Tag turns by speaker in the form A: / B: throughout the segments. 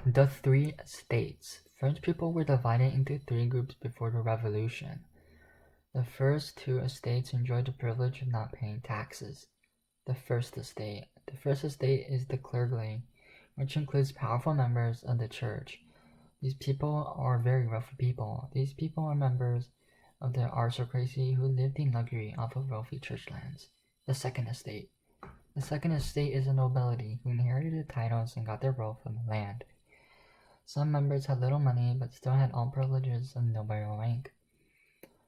A: The Three Estates. French people were divided into three groups before the Revolution. The first two estates enjoyed the privilege of not paying taxes. The First Estate. The First Estate is the clergy, which includes powerful members of the church. These people are very wealthy people. These people are members of the aristocracy who lived in luxury off of wealthy church lands. The Second Estate. The Second Estate is the nobility who inherited the titles and got their wealth from the land. Some members had little money but still had all privileges of noble rank.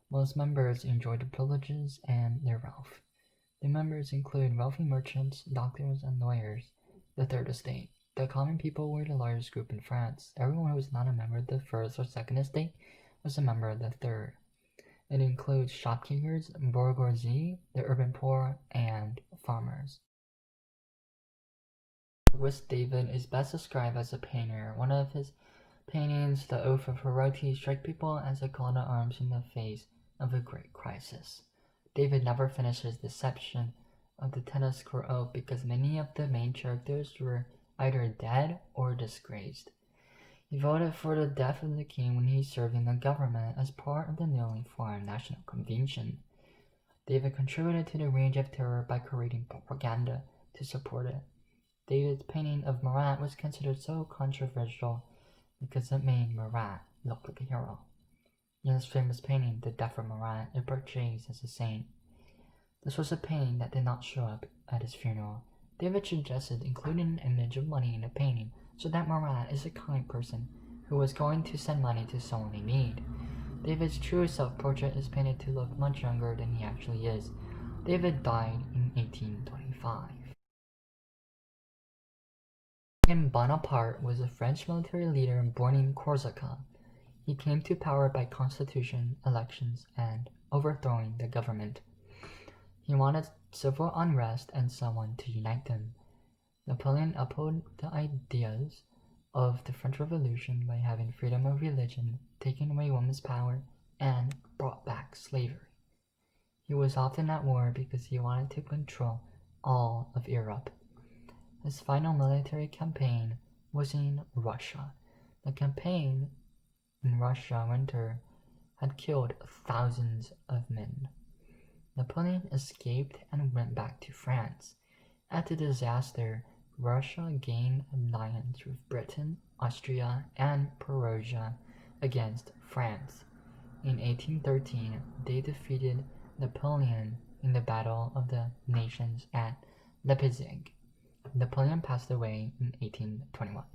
A: Most members enjoyed the privileges and their wealth. The members include wealthy merchants, doctors, and lawyers. The Third Estate. The common people were the largest group in France. Everyone who was not a member of the First or Second Estate was a member of the Third. It includes shopkeepers, bourgeoisie, the urban poor, and farmers. Louis David is best described as a painter. One of his paintings, The Oath of Heredity, strike people as a call to arms in the face of a great crisis. David never finished his deception of the tennis court oath because many of the main characters were either dead or disgraced. He voted for the death of the king when he served in the government as part of the newly formed National Convention. David contributed to the Reign of Terror by creating propaganda to support it. David's painting of Marat was considered so controversial because it made Marat look like a hero. In his famous painting, The Death of Marat, it portrays as a saint. This was a painting that did not show up at his funeral. David suggested including an image of money in the painting so that Marat is a kind person who was going to send money to someone in need. David's true self-portrait is painted to look much younger than he actually is. David died in 1825. Napoleon Bonaparte was a French military leader born in Corsica. He came to power by constitution, elections, and overthrowing the government. He wanted civil unrest and someone to unite them. Napoleon upheld the ideas of the French Revolution by having freedom of religion, taking away women's power, and brought back slavery. He was often at war because he wanted to control all of Europe. His final military campaign was in Russia. The campaign in Russia winter had killed thousands of men. Napoleon escaped and went back to France. At the disaster, Russia gained alliance with Britain, Austria, and Prussia against France. In 1813, they defeated Napoleon in the Battle of the Nations at Leipzig. Napoleon passed away in 1821.